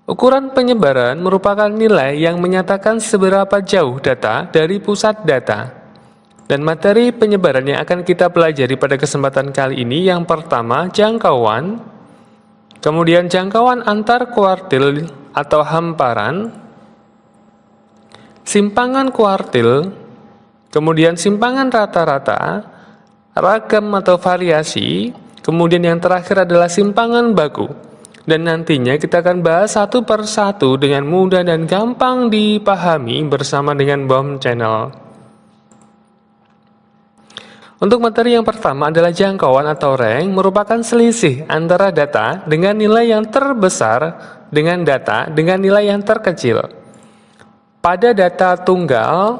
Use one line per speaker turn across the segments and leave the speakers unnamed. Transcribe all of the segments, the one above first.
Ukuran penyebaran merupakan nilai yang menyatakan seberapa jauh data dari pusat data. Dan materi penyebaran yang akan kita pelajari pada kesempatan kali ini yang pertama jangkauan, kemudian jangkauan antar kuartil atau hamparan, simpangan kuartil, kemudian simpangan rata-rata, ragam atau variasi, kemudian yang terakhir adalah simpangan baku. Dan nantinya kita akan bahas satu per satu dengan mudah dan gampang dipahami bersama dengan BOM Channel. Untuk materi yang pertama adalah jangkauan atau rank merupakan selisih antara data dengan nilai yang terbesar dengan data dengan nilai yang terkecil. Pada data tunggal,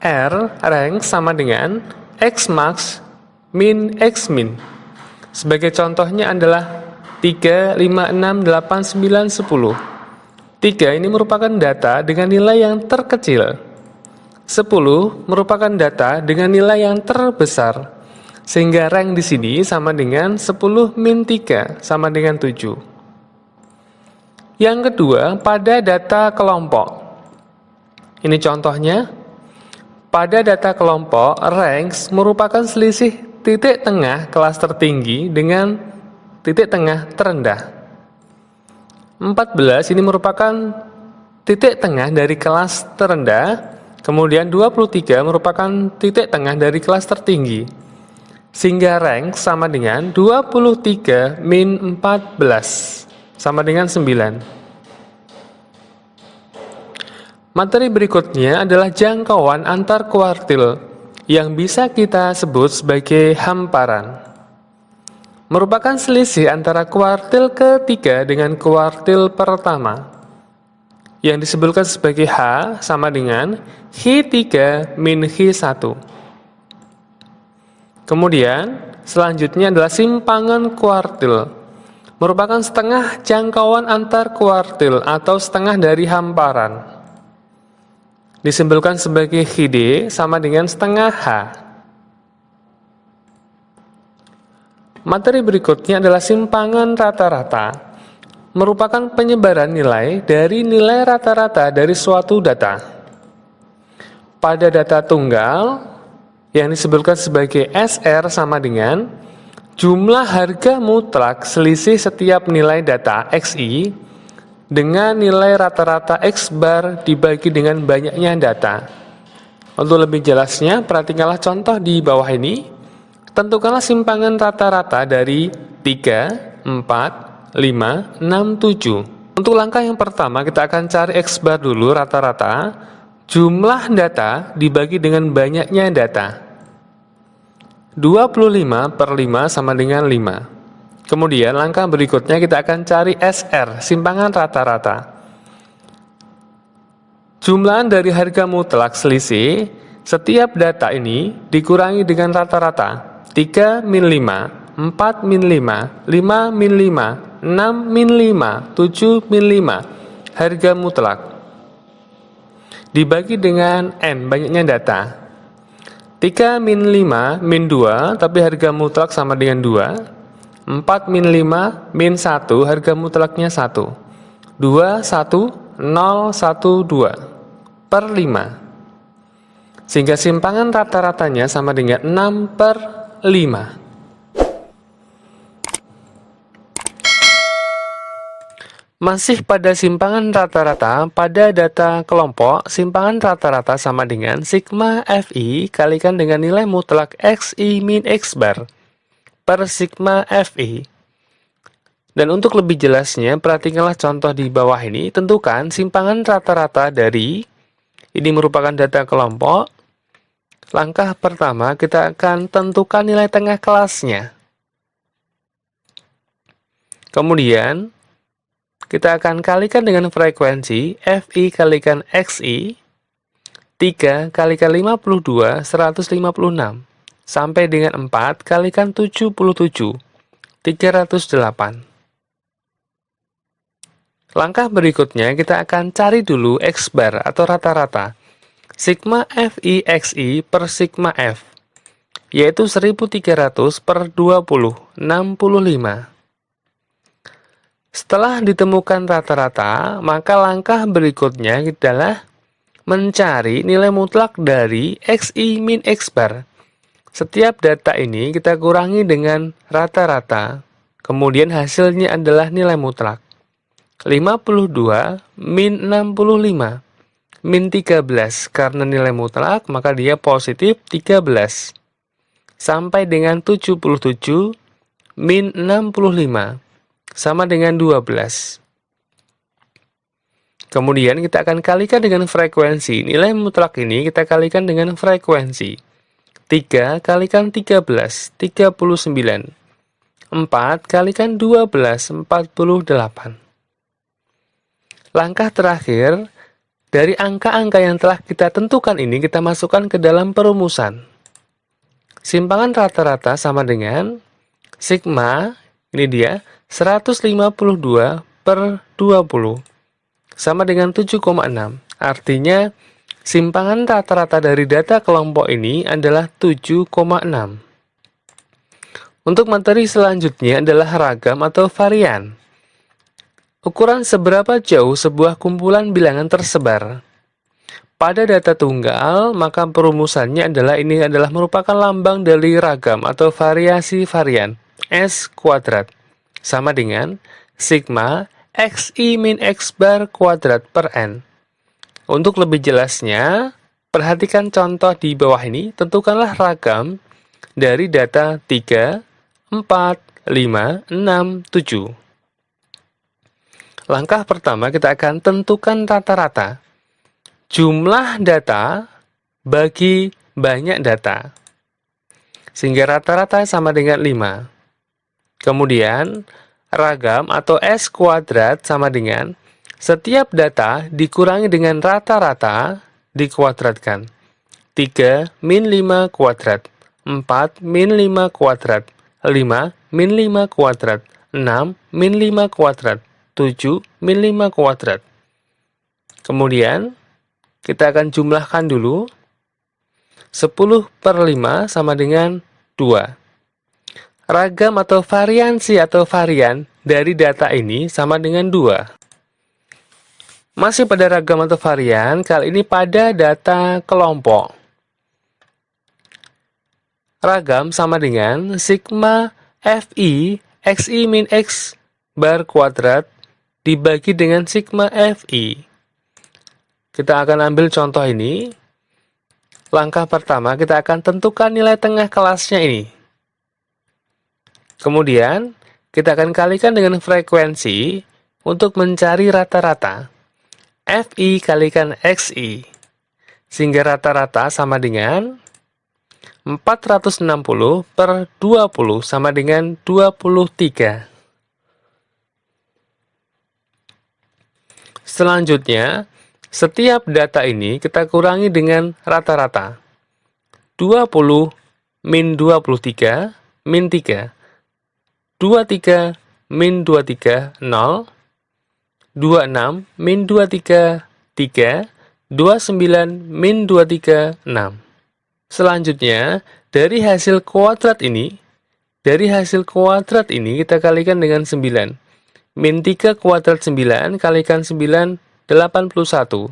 R rank sama dengan X max min X min. Sebagai contohnya adalah 3, 5, 6, 8, 9, 10. 3 ini merupakan data dengan nilai yang terkecil. 10 merupakan data dengan nilai yang terbesar. Sehingga rank di sini sama dengan 10 min 3 sama dengan 7. Yang kedua, pada data kelompok. Ini contohnya. Pada data kelompok, rank merupakan selisih titik tengah kelas tertinggi dengan titik tengah terendah. 14 ini merupakan titik tengah dari kelas terendah, kemudian 23 merupakan titik tengah dari kelas tertinggi. Sehingga rank sama dengan 23 min 14 sama dengan 9. Materi berikutnya adalah jangkauan antar kuartil yang bisa kita sebut sebagai hamparan. Merupakan selisih antara kuartil ketiga dengan kuartil pertama yang disebutkan sebagai H sama dengan H3 min H1. Kemudian selanjutnya adalah simpangan kuartil, merupakan setengah jangkauan antar kuartil atau setengah dari hamparan, disebutkan sebagai HD sama dengan setengah H. Materi berikutnya adalah simpangan rata-rata, merupakan penyebaran nilai dari nilai rata-rata dari suatu data. Pada data tunggal, yang disebutkan sebagai SR sama dengan jumlah harga mutlak selisih setiap nilai data XI dengan nilai rata-rata X bar dibagi dengan banyaknya data. Untuk lebih jelasnya, perhatikanlah contoh di bawah ini. Tentukanlah simpangan rata-rata dari 3, 4, 5, 6, 7. Untuk langkah yang pertama kita akan cari X bar dulu rata-rata. Jumlah data dibagi dengan banyaknya data. 25 per 5 sama dengan 5. Kemudian langkah berikutnya kita akan cari SR, simpangan rata-rata. Jumlahan dari harga mutlak selisih setiap data ini dikurangi dengan rata-rata. 3 min 5, 4 min 5, 5 min 5, 6 min 5, 7 min 5, harga mutlak. Dibagi dengan N, banyaknya data. 3 min 5, min 2, tapi harga mutlak sama dengan 2. 4 min 5, min 1, harga mutlaknya 1. 2, 1, 0, 1, 2, per 5. Sehingga simpangan rata-ratanya sama dengan 6 per 5. Masih pada simpangan rata-rata, pada data kelompok, simpangan rata-rata sama dengan sigma Fi kalikan dengan nilai mutlak Xi min X bar per sigma Fi. Dan untuk lebih jelasnya, perhatikanlah contoh di bawah ini. Tentukan simpangan rata-rata dari, ini merupakan data kelompok. Langkah pertama, kita akan tentukan nilai tengah kelasnya. Kemudian, kita akan kalikan dengan frekuensi Fi kalikan Xi, 3 kalikan 52, 156, sampai dengan 4 kalikan 77, 308. Langkah berikutnya, kita akan cari dulu X bar atau rata-rata. Sigma Fi Xi per sigma F, yaitu 1300 per 20, 65. Setelah ditemukan rata-rata, maka langkah berikutnya adalah mencari nilai mutlak dari XI min X bar. Setiap data ini kita kurangi dengan rata-rata, kemudian hasilnya adalah nilai mutlak. 52 min 65 min 13, karena nilai mutlak maka dia positif 13. Sampai dengan 77 min 65 sama dengan 12. Kemudian kita akan kalikan dengan frekuensi. Nilai mutlak ini kita kalikan dengan frekuensi. 3 kalikan 13, 39. 4 kalikan 12, 48. Langkah terakhir, dari angka-angka yang telah kita tentukan ini kita masukkan ke dalam perumusan. Simpangan rata-rata sama dengan sigma, ini dia, 152 per 20, sama dengan 7,6. Artinya, simpangan rata-rata dari data kelompok ini adalah 7,6. Untuk materi selanjutnya adalah ragam atau varian. Ukuran seberapa jauh sebuah kumpulan bilangan tersebar. Pada data tunggal, maka perumusannya adalah ini adalah merupakan lambang dari ragam atau variasi varian. S kuadrat sama dengan sigma XI min X bar kuadrat per N. Untuk lebih jelasnya, perhatikan contoh di bawah ini, tentukanlah ragam dari data 3, 4, 5, 6, 7. Langkah pertama kita akan tentukan rata-rata. Jumlah data bagi banyak data. Sehingga rata-rata sama dengan 5. Kemudian, ragam atau S kuadrat sama dengan setiap data dikurangi dengan rata-rata dikuadratkan. 3 min 5 kuadrat, 4 min 5 kuadrat, 5 min 5 kuadrat, 6 min 5 kuadrat, 7 min 5 kuadrat. Kemudian, kita akan jumlahkan dulu. 10 per 5 sama dengan 2. Ragam atau variansi atau varian dari data ini sama dengan 2. Masih pada ragam atau varian, kali ini pada data kelompok. Ragam sama dengan sigma FI XI min X bar kuadrat dibagi dengan sigma FI. Kita akan ambil contoh ini. Langkah pertama, kita akan tentukan nilai tengah kelasnya ini. Kemudian, kita akan kalikan dengan frekuensi untuk mencari rata-rata. FI kalikan XI. Sehingga rata-rata sama dengan 460 per 20 sama dengan 23. Selanjutnya, setiap data ini kita kurangi dengan rata-rata. 20 min 23 min 3. 23 min 23, 0. 26 min 23, 3. 29 min 23, 6. Selanjutnya, dari hasil kuadrat ini kita kalikan dengan 9. Min 3 kuadrat 9 kalikan 9, 81.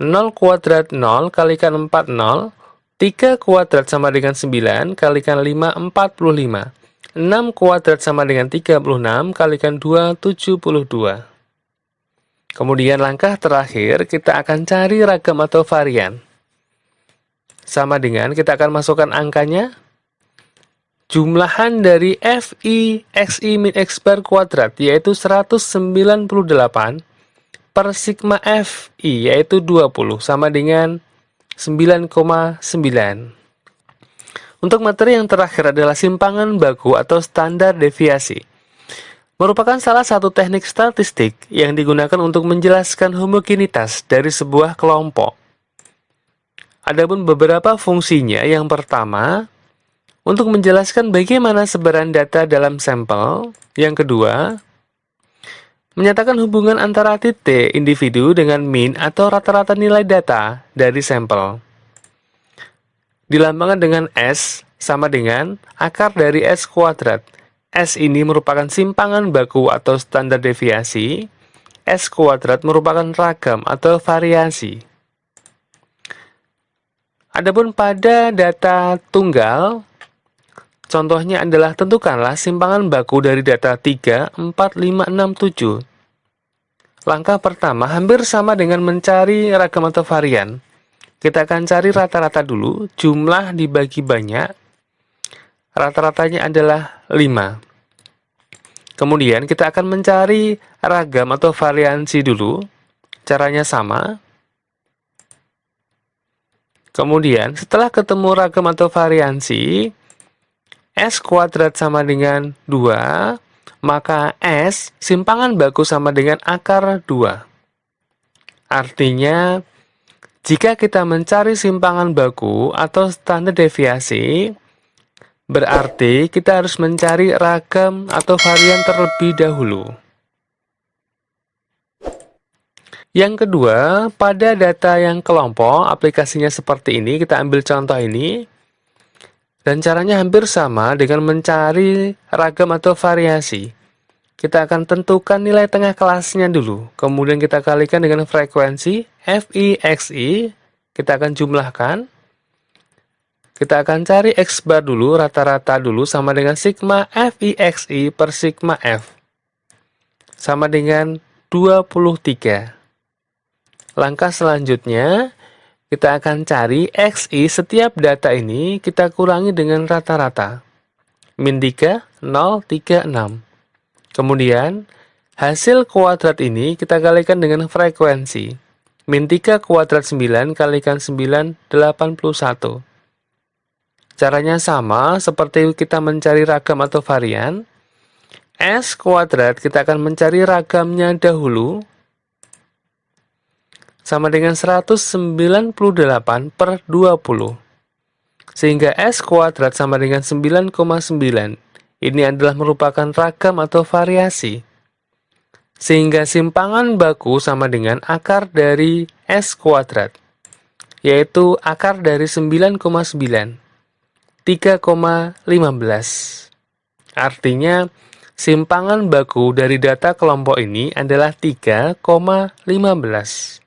0 kuadrat 0 kalikan 4, 0. 3 kuadrat sama dengan 9 kalikan 5, 45. 6 kuadrat sama dengan 36 kalikan 2, 72. Kemudian langkah terakhir, kita akan cari ragam atau varian. Sama dengan, kita akan masukkan angkanya. Jumlahan dari FI XI min X bar kuadrat, yaitu 198, per sigma FI, yaitu 20, sama dengan 9,9. Untuk materi yang terakhir adalah simpangan baku atau standar deviasi. Merupakan salah satu teknik statistik yang digunakan untuk menjelaskan homogenitas dari sebuah kelompok. Adapun beberapa fungsinya, yang pertama, untuk menjelaskan bagaimana sebaran data dalam sampel. Yang kedua, menyatakan hubungan antara titik individu dengan mean atau rata-rata nilai data dari sampel. Dilambangkan dengan S sama dengan akar dari S kuadrat. S ini merupakan simpangan baku atau standar deviasi, S kuadrat merupakan ragam atau variasi. Adapun pada data tunggal, contohnya adalah tentukanlah simpangan baku dari data 3, 4, 5, 6, 7. Langkah pertama hampir sama dengan mencari ragam atau varian. Kita akan cari rata-rata dulu, jumlah dibagi banyak, rata-ratanya adalah 5. Kemudian kita akan mencari ragam atau variansi dulu, caranya sama. Kemudian setelah ketemu ragam atau variansi, S kuadrat sama dengan 2, maka S simpangan baku sama dengan akar 2. Artinya, jika kita mencari simpangan baku atau standar deviasi, berarti kita harus mencari ragam atau varian terlebih dahulu. Yang kedua, pada data yang kelompok, aplikasinya seperti ini, kita ambil contoh ini. Dan caranya hampir sama dengan mencari ragam atau variasi. Kita akan tentukan nilai tengah kelasnya dulu. Kemudian kita kalikan dengan frekuensi FI, XI. Kita akan jumlahkan. Kita akan cari X bar dulu, rata-rata dulu, sama dengan sigma FIXI per sigma F. Sama dengan 23. Langkah selanjutnya, kita akan cari XI setiap data ini, kita kurangi dengan rata-rata. Min 3, 0, 3, 6. Kemudian, hasil kuadrat ini kita kalikan dengan frekuensi. Min 3 kuadrat 9 kalikan 9, 81. Caranya sama seperti kita mencari ragam atau varian. S kuadrat kita akan mencari ragamnya dahulu. Sama dengan 198 per 20. Sehingga S kuadrat sama dengan 9,9. Ini adalah merupakan ragam atau variasi. Sehingga simpangan baku sama dengan akar dari S kuadrat. Yaitu akar dari 9,9. 3,15. Artinya, simpangan baku dari data kelompok ini adalah 3,15.